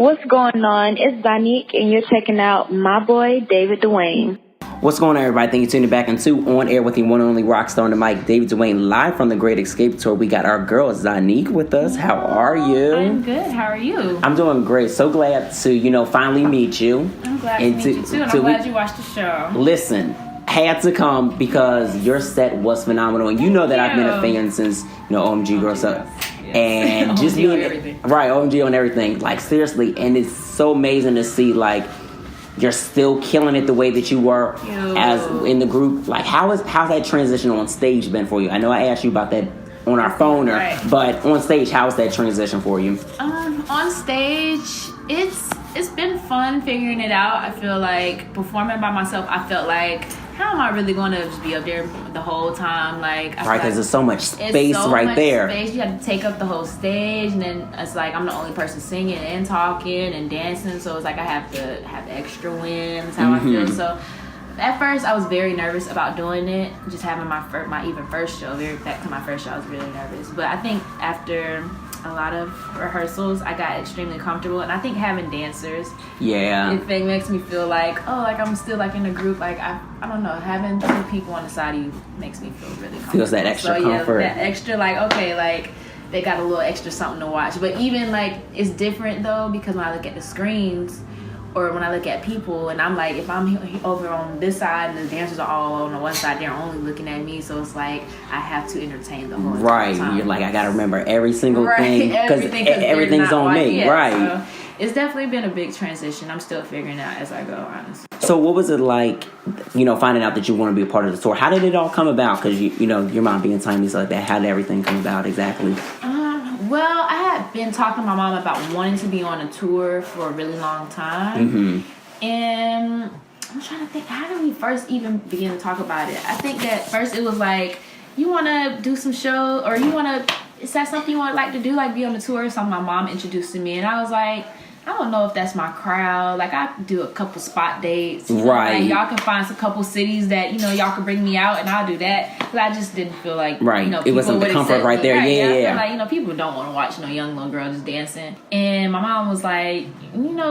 What's going on? It's Zonnique, and you're checking out my boy, David Duane. What's going on, everybody? Thank you for tuning back into On Air with the one and only rock star on the mic, David Duane, live from the Great Xscape Tour. We got our girl, Zonnique, with us. How are you? I'm good. How are you? I'm doing great. So glad to, finally meet you. I'm glad to meet you, too, and I'm glad you watched the show. Listen, had to come because your set was phenomenal. And you know that I've been a fan since, OMG Girl. So, and OMG just being everything. Right, OMG on everything. Like, seriously. And it's so amazing to see, like, you're still killing it the way that you were as in the group. Like, how's that transition on stage been for you? I know I asked you about that on our phone, but on stage, how's that transition for you? On stage, it's been fun figuring it out. I feel like performing by myself, I felt like, how am I really going to just be up there the whole time? Like, right, because there's so much space there. You have to take up the whole stage, and then it's like I'm the only person singing and talking and dancing, so it's like I have to have extra wins. How I feel. So at first, I was very nervous about doing it. Just having my first show. Back to my first show, I was really nervous. But I think after a lot of rehearsals, I got extremely comfortable, and I think having dancers, it makes me feel like, like I'm still like in a group. Like I don't know, having two people on the side of you makes me feel really comfortable. Feels that extra comfort. That extra like they got a little extra something to watch. But even like it's different though, because when I look at the screens or when I look at people, and I'm like, if I'm over on this side and the dancers are all on the one side, they're only looking at me, so it's like I have to entertain the whole time. You're like, I gotta remember every single thing because everything's on me. So it's definitely been a big transition. I'm still figuring it out as I go, honestly. So what was it like, finding out that you want to be a part of the tour? How did it all come about? Because your mom being tiny like that, how did everything come about exactly? Well, I had been talking to my mom about wanting to be on a tour for a really long time. And I'm trying to think, how did we first even begin to talk about it? I think that first it was like, you want to do some show, or is that something you want to do, like be on the tour? So my mom introduced to me, and I was like, I don't know if that's my crowd. Like, I do a couple spot dates. Right. Like, y'all can find some couple cities that, y'all can bring me out, and I'll do that. But I just didn't feel like, it wasn't the comfort right there. Right. Yeah. I feel like, people don't want to watch no young little girl just dancing. And my mom was like,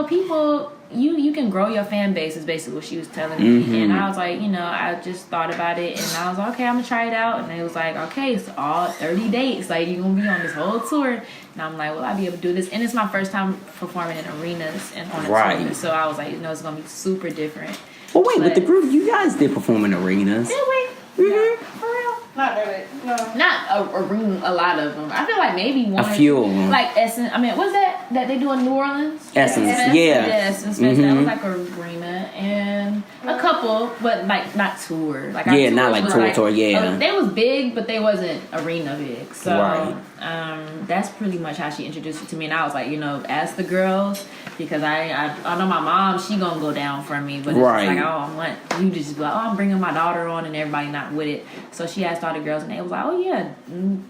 people, you can grow your fan base, is basically what she was telling me. And I was like, I just thought about it, and I was like, okay, I'm going to try it out. And it was like, okay, it's all 30 dates. Like, you're going to be on this whole tour. And I'm like, will I be able to do this? And it's my first time performing in arenas and on a tour. So I was like, it's going to be super different. Well, wait, with the group, you guys did perform in arenas. Did we? Yeah, for real? Not really. No. Not a lot of them. I feel like maybe one. A few of them. Like Essence. I mean, was that they do in New Orleans? Essence, yeah. Essence Fest. That was like a arena. And a couple, but like not tour. Like not like tour, they was big, but they wasn't arena big. So that's pretty much how she introduced it to me. And I was like, ask the girls, because I know my mom, she gonna go down for me. But it's like, I want you to just be like, I'm bringing my daughter on, and everybody not with it. So she asked all the girls, and they was like, oh yeah,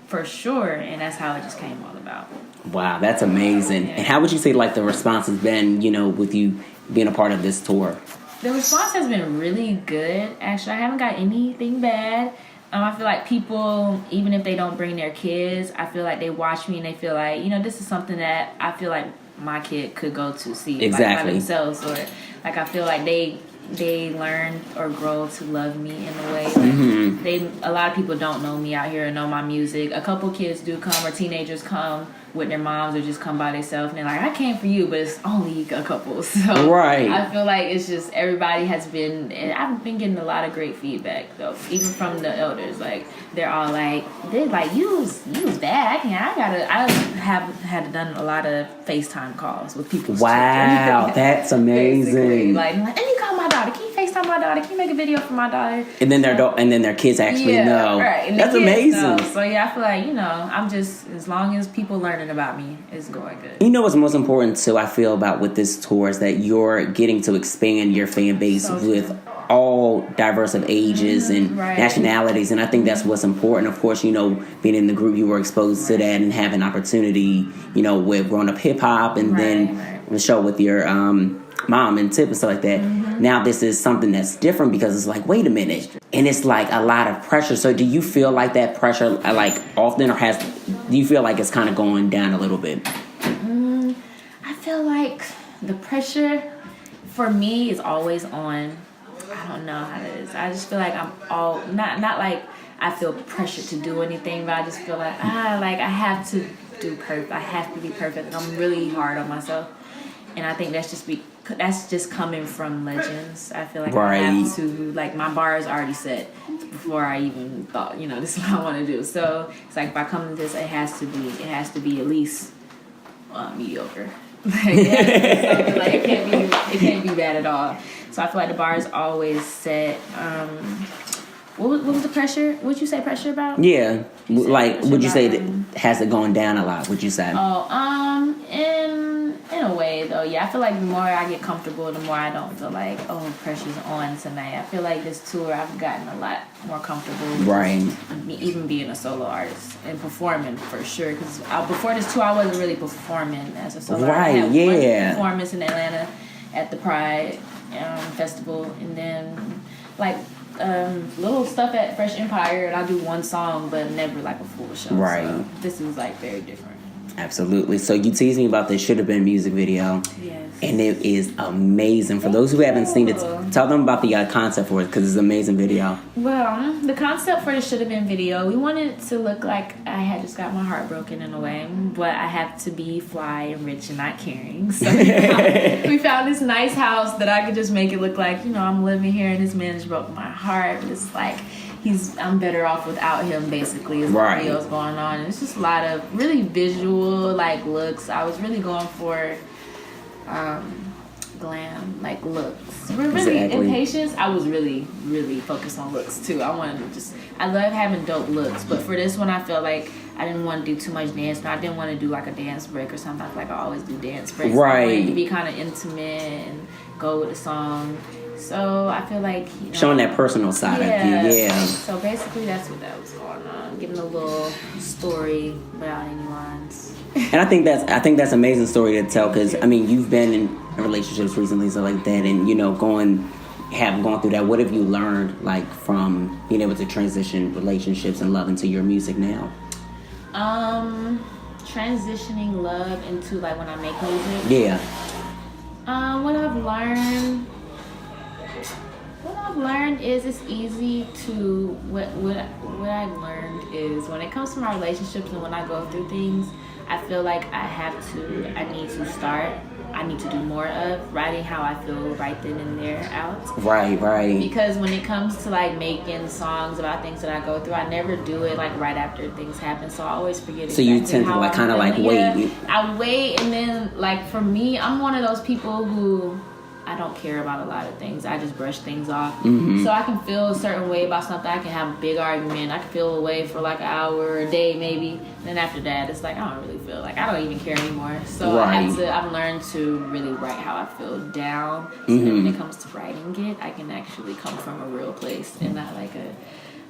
for sure. And that's how it just came all about. Wow, that's amazing. And how would you say like the response has been, with you being a part of this tour? The response has been really good. Actually, I haven't got anything bad. I feel like people, even if they don't bring their kids, I feel like they watch me and they feel like, this is something that I feel like my kid could go to see like, by themselves, or like I feel like they learn or grow to love me in a way. Like a lot of people don't know me out here and know my music. A couple kids do come, or teenagers come with their moms, or just come by themselves, and they're like, I came for you, but it's only a couple. So I feel like it's just everybody has been, and I've been getting a lot of great feedback though, even from the elders. Like they're all like, you was bad. I have had done a lot of FaceTime calls with people. Wow, that's amazing. Like, let me call my daughter. Can you FaceTime my daughter? Can you make a video for my daughter? And then their kids actually know. Right. And that's amazing. Know. So I feel like I'm just, as long as people learning about me, it's going good. What's most important too, I feel, about with this tour is that you're getting to expand your fan base with all diverse of ages and nationalities, and I think that's what's important. Of course, being in the group, you were exposed to that and having opportunity, with growing up hip hop, and then the show with your mom and Tip and stuff like that. Now this is something that's different, because it's like, wait a minute, and it's like a lot of pressure. So do you feel like that pressure like often, or do you feel like it's kind of going down a little bit? I feel like the pressure for me is always on. I don't know how it is. I just feel like I'm not like I feel pressure to do anything, but I just feel like like I have to do perfect. I have to be perfect. I'm really hard on myself, and I think that's just coming from legends. I feel like I have to, like, my bar is already set before I even thought, this is what I want to do. So it's like if I come to this, it has to be at least mediocre. It can't be bad at all. So I feel like the bar is always set. What was the pressure? Would you say pressure about? Yeah, would you say that has it gone down a lot? Would you say? In a way though, yeah. I feel like the more I get comfortable, the more I don't feel like pressure's on tonight. I feel like this tour I've gotten a lot more comfortable. Right. Even being a solo artist and performing for sure. Because before this tour, I wasn't really performing as a solo artist. Right. I had one performance in Atlanta at the Pride Festival, and then little stuff at Fresh Empire, and I do one song, but never like a full show. Right. So this is like very different. Absolutely. So you teased me about the Should Have Been music video. Yes. And it is amazing. For those who haven't seen it, tell them about the concept for it, because it's an amazing video. Well, the concept for the Should Have Been video, we wanted it to look like I had just got my heart broken in a way, but I have to be fly and rich and not caring. So we found this nice house that I could just make it look like, I'm living here and this man just broke my heart. But it's like I'm better off without him, basically, is what video's going on. And it's just a lot of really visual looks. I was really going for glam looks. We're really in Patience. I was really, really focused on looks too. I love having dope looks, but for this one I felt like I didn't want to do too much dance. I didn't want to do a dance break or something. I always do dance breaks. Right. I wanted it to be kind of intimate and go with the song. So I feel like showing that personal side of you, yeah. So basically, that's what that was going on. Giving a little story without any lines. And I think that's an amazing story to tell, because you've been in relationships recently, so like that, and gone through that. What have you learned from being able to transition relationships and love into your music now? Transitioning love into when I make music. Yeah. What I've learned is it's easy to what I've learned is when it comes to my relationships and when I go through things, I feel like I need to do more of writing how I feel right then and there out. Right. Because when it comes to making songs about things that I go through, I never do it right after things happen. So I always forget. So you tend to wait. Yeah, I wait, and then for me, I'm one of those people who I don't care about a lot of things. I just brush things off. Mm-hmm. So I can feel a certain way about something. I can have a big argument. I can feel away for an hour or a day maybe. And then after that, it's I don't really feel I don't even care anymore. So I've learned to really write how I feel down. So that when it comes to writing it, I can actually come from a real place and not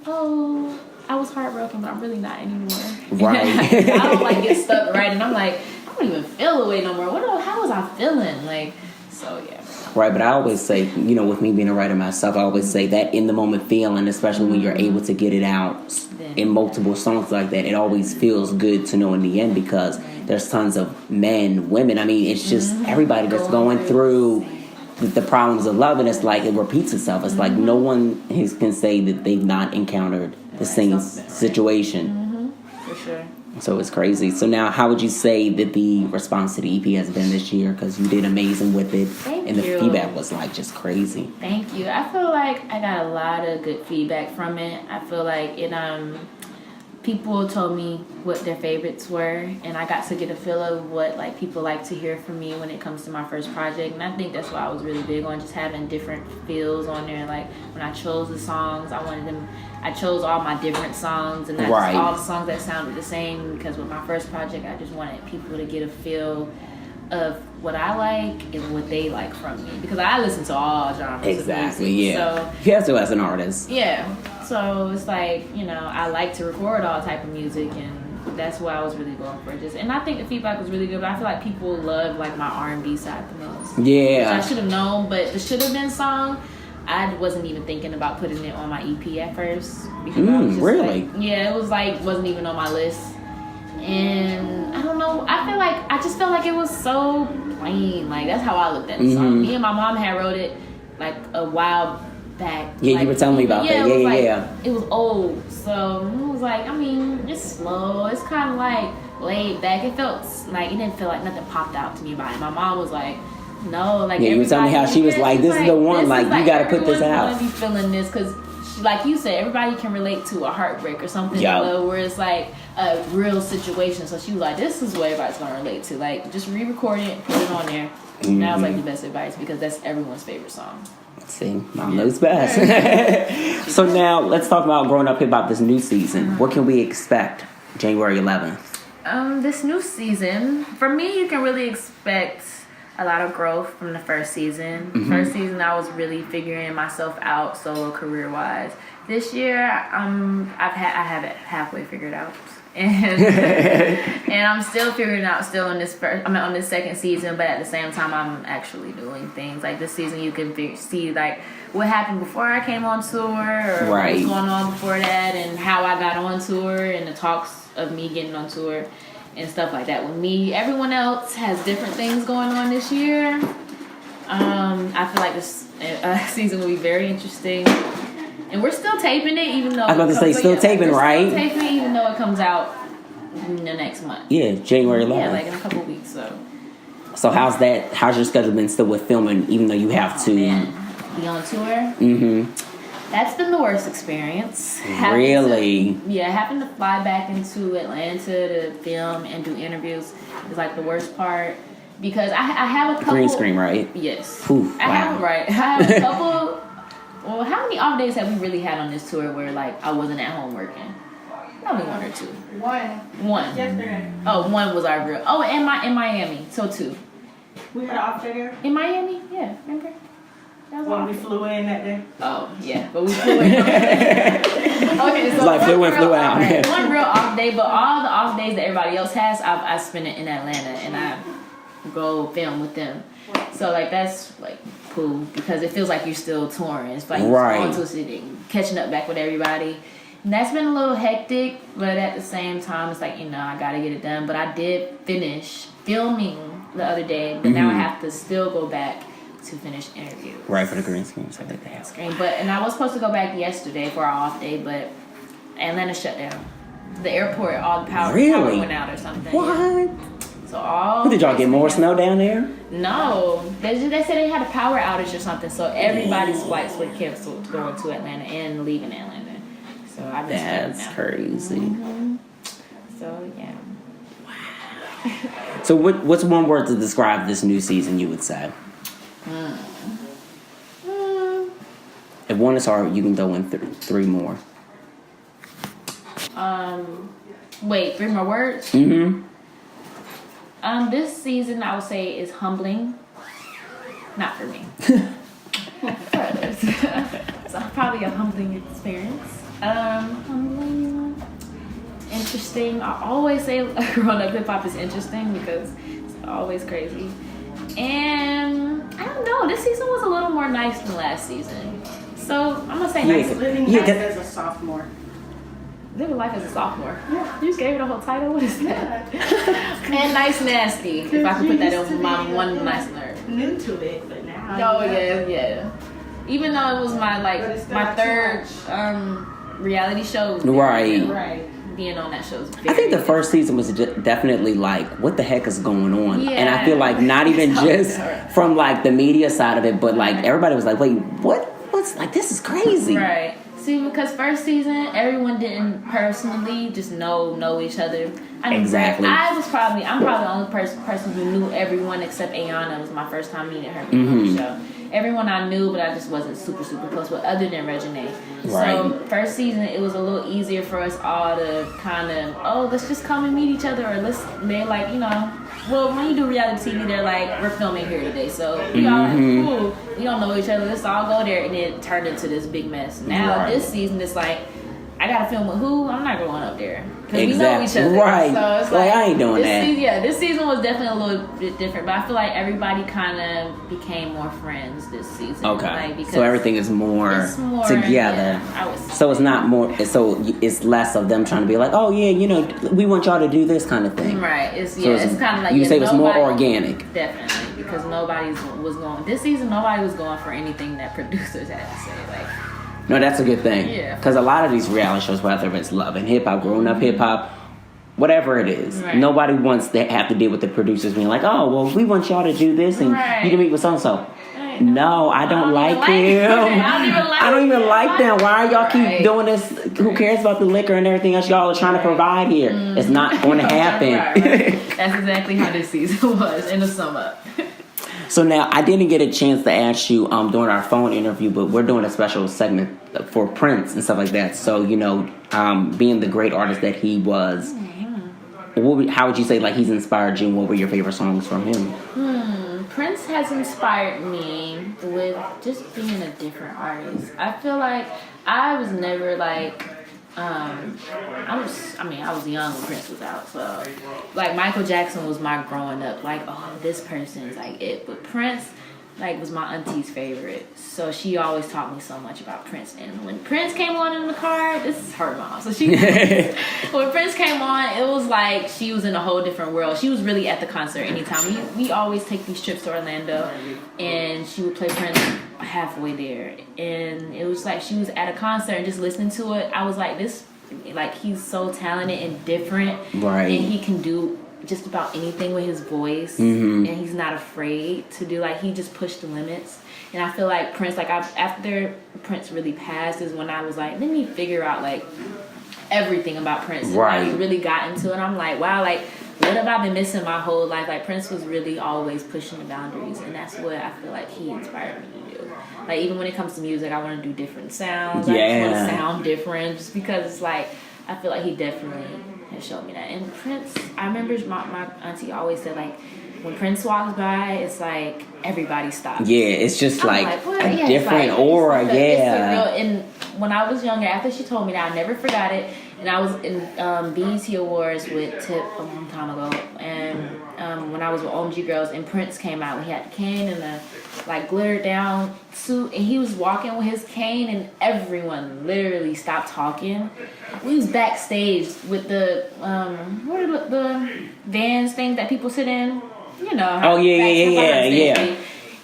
I was heartbroken, but I'm really not anymore. Right. I don't get stuck writing. I'm I don't even feel away no more. How was I feeling? So yeah. Right, but I always say, with me being a writer myself, I always say that in the moment feeling, especially when you're able to get it out in multiple songs like that, it always feels good to know in the end, because there's tons of men, women. It's just everybody that's going through the problems of love, and it's it repeats itself. It's no one can say that they've not encountered the same situation. For sure. So it's crazy. So now, how would you say that the response to the EP has been this year? Because you did amazing with it. Thank and you. The feedback was just crazy. Thank you. I feel like I got a lot of good feedback from it. I feel like it people told me what their favorites were, and I got to get a feel of what people like to hear from me when it comes to my first project. And I think that's why I was really big on just having different feels on there. When I chose the songs, I chose all my different songs and not just all the songs that sounded the same, because with my first project, I just wanted people to get a feel of what I like and what they like from me, because I listen to all genres of music. Yeah. So you have to as an artist. Yeah. So it's I like to record all type of music, and that's what I was really going for. And I think the feedback was really good, but I feel like people love my R&B side the most. Yeah. Which I should have known, but the Should Have Been song, I wasn't even thinking about putting it on my EP at first. Because I was just really? It was wasn't even on my list. And I don't know, I just felt like it was so plain. Like that's how I looked at the song. Me and my mom had wrote it like a while back. Yeah, you were telling me about that. Yeah. It was old, so it was like, I mean, it's slow. It's kind of like laid back. It felt like it didn't feel like nothing popped out to me about it. My mom was like, no, like you were telling me how she was like, this is the one, like you got to put this out. Everyone's gonna be feeling this because, like you said, everybody can relate to a heartbreak or something where it's like a real situation. So she was like, this is what everybody's gonna relate to. Like, just re-record it, put it on there. And that was like the best advice because that's everyone's favorite song. See, mom knows best. So now let's talk about growing up hip-hop this new season. What can we expect January 11th? This new season, for me, you can really expect a lot of growth from the first season. First season, I was really figuring myself out solo career-wise. This year, I have it halfway figured out. And I'm still figuring out on this second season, but at the same time I'm actually doing things. Like this season you can see like what happened before I came on tour or what was going on before that and how I got on tour and the talks of me getting on tour and stuff like that. With me, everyone else has different things going on this year. I feel like this season will be very interesting. And we're still taping it, even though... I was about to say, still taping, right? Still taping, even though it comes out in the next month. Yeah, January 11th. Yeah, like in a couple of weeks, So how's your schedule been still with filming, even though you have to... be on tour? Mm-hmm. That's been the worst experience. Really? Having to fly back into Atlanta to film and do interviews is like the worst part. Because I have a couple... Green screen, right? Yes. Oof, I have a couple... Well, how many off days have we really had on this tour where, like, I wasn't at home working? Probably one or two. One. Yesterday. Oh, one was our real... Oh, in Miami. So, two. We had an off day there? In Miami? Yeah, remember? When we flew in that day? Oh, yeah. But we flew in. Okay, so like flew in, flew out. One real off day, but all the off days that everybody else has, I spend it in Atlanta, and I go film with them. So, like, that's, like... cool because it feels like you're still touring. It's like you're going to a city, catching up back with everybody. And that's been a little hectic, but at the same time, it's like, I got to get it done. But I did finish filming the other day, but now I have to still go back to finish interviews. Right, for the green screen. So and I was supposed to go back yesterday for our off day, but Atlanta shut down. The airport, all the power went out or something. What? Yeah. So did y'all get more snow down there? No, they said they had a power outage or something, so everybody's flights were canceled going to Atlanta and leaving Atlanta. So I just that's crazy. So yeah. Wow. So what's one word to describe this new season? You would say. If one is hard, you can throw in three more. Wait, 3 more words? This season I would say is humbling. Not for me. For others. So probably a humbling experience. Humbling. Interesting. I always say growing up hip hop is interesting because it's always crazy. And I don't know, this season was a little more nice than last season. So I'm gonna say nice. Living life as a sophomore. Living life as a sophomore. Yeah. You just gave it a whole title. What is that? And nice nasty. If I could put that on my one nice nerve. New to it, but now. Oh yeah. Even though it was my third reality show. Right. Being on that show is very I think the first season was definitely like, what the heck is going on? Yeah. And I feel like not even just from like the media side of it, but like everybody was like, wait, what's like, this is crazy. Right. See, because first season, everyone didn't personally just know each other. Exactly. I'm probably the only person who knew everyone except Ayana. It was my first time meeting her on the show. Everyone I knew, but I just wasn't super close with, other than Reginae. Right. So first season, it was a little easier for us all to kind of, let's just come and meet each other, or they're like, well, when you do reality TV, they're like, we're filming here today, so we all like, cool, we don't know each other, let's all go there, and it turned into this big mess. Now this season, it's like, I I gotta film with who? I'm not going up there because Exactly. we know each other. Right. So it's like I ain't doing that. This season was definitely a little bit different, but I feel like everybody kind of became more friends this season. Okay. Like, because so everything is more together. Yeah, I would say. So it's not more. So it's less of them trying to be like, oh yeah, you know, we want y'all to do this kind of thing. Right. It's it's kind of like you say it was more organic. Definitely, because nobody was going this season. Nobody was going for anything that producers had to say. Like. No, that's a good thing. Yeah. Because a lot of these reality shows, whether it's Love and Hip Hop, Growing Up Hip Hop, whatever it is, right. nobody wants to have to deal with the producers being like, oh, well, we want y'all to do this and you can meet with so-and-so. No, I don't like him. I don't even like them. Why are y'all keep doing this? Who cares about the liquor and everything else y'all are trying to provide here? It's not going to happen. Right. That's exactly how this season was in the sum up. So now, I didn't get a chance to ask you during our phone interview, but we're doing a special segment for Prince and stuff like that. So, you know, being the great artist that he was, how would you say, like, he's inspired you? What were your favorite songs from him? Prince has inspired me with just being a different artist. I feel like I was never, like... I was young when Prince was out, so like Michael Jackson was my growing up, like, oh, this person is like it, but Prince like was my auntie's favorite, so she always taught me so much about Prince. And when Prince came on in the car, this is her mom, so she when Prince came on, it was like she was in a whole different world. She was really at the concert anytime. We always take these trips to Orlando, and she would play Prince halfway there, and it was like she was at a concert and just listening to it. I was like, this, like, he's so talented and different, right? And he can do just about anything with his voice, and he's not afraid to do, like, he just pushed the limits. And I feel like Prince, like, after Prince really passed is when I was like, let me figure out like everything about Prince, and right? I really got into it. I'm like, wow, like, what have I been missing my whole life? Like, Prince was really always pushing the boundaries, and that's what I feel like he inspired me to do. Like, even when it comes to music, I want to do different sounds. Yeah. I just want to sound different, just because it's like, I feel like he definitely has shown me that. And Prince, I remember my auntie always said, like, when Prince walks by, it's like everybody stops. Yeah, it's just like a different like, aura. It's and when I was younger, after she told me that, I never forgot it. And I was in BET Awards with Tip a long time ago, and when I was with OMG Girls, and Prince came out, he had a cane and a like glittered down suit, and he was walking with his cane, and everyone literally stopped talking. We was backstage with the what are the vans things that people sit in, you know? Oh yeah.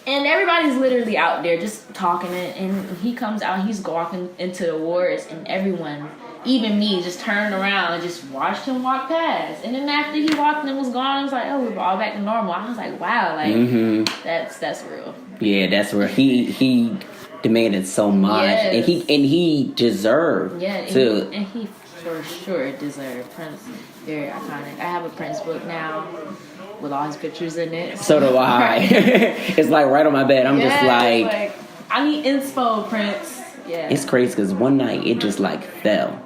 And everybody's literally out there just talking, and he comes out, he's walking into the awards, and everyone, even me, just turned around and just watched him walk past. And then after he walked and was gone, I was like, oh, we're all back to normal. I was like, wow, like, that's real. Yeah, that's real. He demanded so much, yes. and he deserved to. And he for sure deserved. Prince, very iconic. I have a Prince book now with all his pictures in it. So do I. It's like right on my bed. I'm just like, I need inspo, Prince. Yeah. It's crazy because one night it just like fell.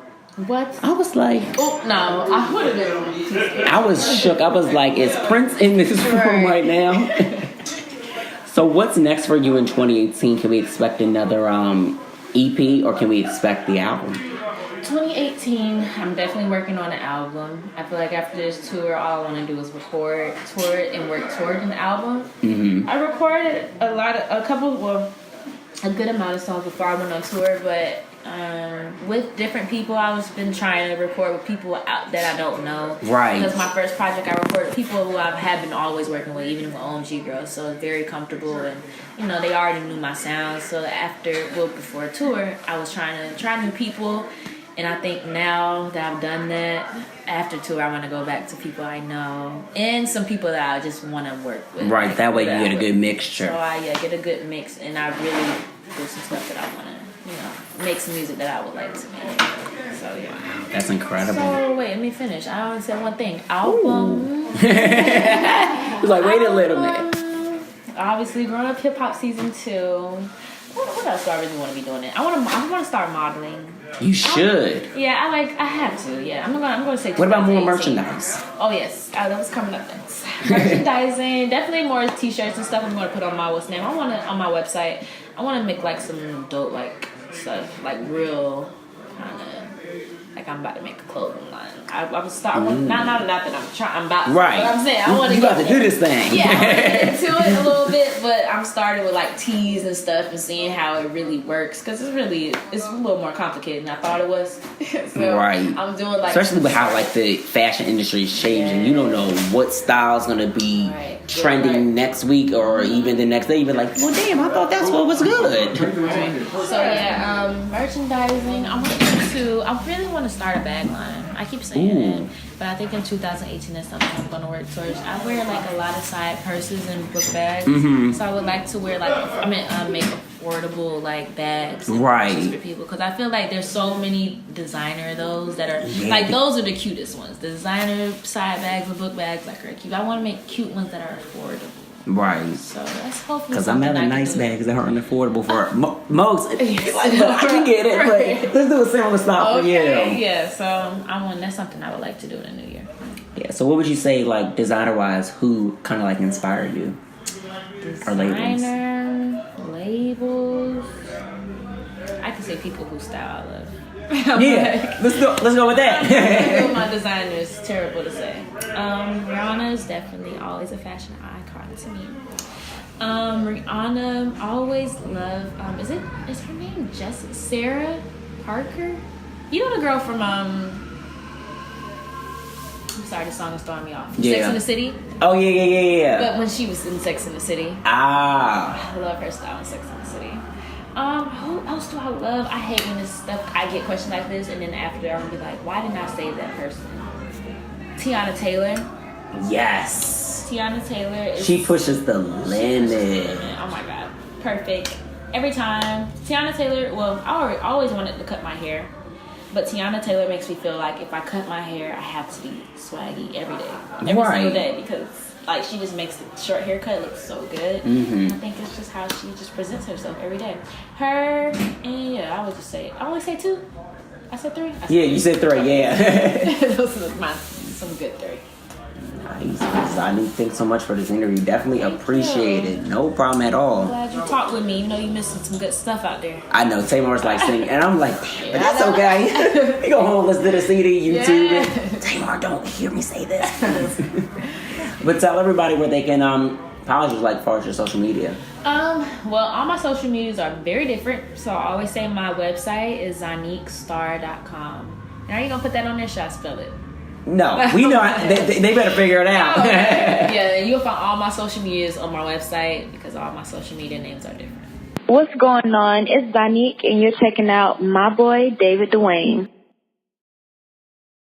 What? I was like, oh no, I would have been. I was shook. I was like, is Prince in this room right now? So what's next for you in 2018? Can we expect another EP, or can we expect the album? 2018, I'm definitely working on an album. I feel like after this tour, all I want to do is record, tour it, and work toward an album. Mm-hmm. I recorded a good amount of songs before I went on tour, but with different people, I've been trying to record with people out that I don't know. Right. Because my first project, I recorded people who I have been always working with, even with OMG Girls, so it's very comfortable, and you know, they already knew my sound. So before a tour, I was trying to try new people. And I think now that I've done that, after tour, I want to go back to people I know and some people that I just want to work with. Right, like, that way you get a good mixture. So I get a good mix, and I really do some stuff that I want to, make some music that I would like to make. So yeah. That's incredible. So wait, let me finish. I only said one thing. Album. It's like, wait a little bit. Obviously, Growing Up Hip Hop Season 2. What else do I really want to be doing? I want to start modeling. You should. I have to. Yeah, I'm gonna say. What about more merchandise? Oh yes, that was coming up next. Merchandising, definitely more T-shirts and stuff. I'm gonna put on my on my website. I want to make like some dope like stuff, like real kind of like I'm about to make a clothing line. I was starting. Not that I'm trying. I'm about. Right. But I'm saying I want to. You about to do this thing. Yeah, I want to get into it a little bit, but I'm starting with like teas and stuff and seeing how it really works because it's a little more complicated than I thought it was. So right. I'm doing like, especially with how like the fashion industry is changing. Yeah. You don't know what style's gonna be trending next week or even the next day. You're like, well, damn, I thought that's what was good. Right. So yeah, merchandising. I really want to start a bag line. I keep saying it, but I think in 2018 that's something I'm going to work towards. I wear like a lot of side purses and book bags, so I would like to wear make affordable like bags for people because I feel like there's so many designer those that are like those are the cutest ones. The designer side bags and book bags like are cute. I want to make cute ones that are affordable. Right. So that's hopefully because I'm having nice bags that aren't affordable for most. I can get it, but let's do a similar style for you. Yeah. So that's something I would like to do in the new year. Yeah. So what would you say, like designer wise, who kind of like inspired you? Designer, labels. I can say people who style I love. Yeah, let's go with that. My designer is terrible to say. Rihanna is definitely always a fashion icon to me. Rihanna always love. Is her name Sarah Parker? You know the girl from I'm sorry, the song is throwing me off. Sex and the City. Oh yeah. But when she was in Sex and the City, I love her style in Sex and the City. Who else do I love? I hate when this stuff. I get questions like this, and then after I'm gonna be like, "Why didn't I save that person?" Tiana Taylor. Yes. Tiana Taylor. She pushes the limit. Oh my god, perfect every time. Tiana Taylor. Well, I always wanted to cut my hair, but Tiana Taylor makes me feel like if I cut my hair, I have to be swaggy every day, every single day, because like she just makes the short haircut look so good. I think it's just how she just presents herself every day. Her and I would just say I only say two. I said three. You said three. Yeah. Those are some good three. Nice. Zonnique, thanks so much for this interview. Definitely appreciate it. No problem at all. I'm glad you talked with me. You know you missing some good stuff out there. I know. Tamar's like singing, and I'm like, but that's okay. We go home, listen to the CD, YouTube it. Tamar, don't hear me say this. But tell everybody where they can follow you, like, as far as your social media. Well, all my social medias are very different. So I always say my website is zonniquestar.com. Now you gonna put that on there? Should I spell it? No, we know. They better figure it out. Yeah, you'll find all my social medias on my website because all my social media names are different. What's going on? It's Zonnique, and you're checking out my boy, David Duane.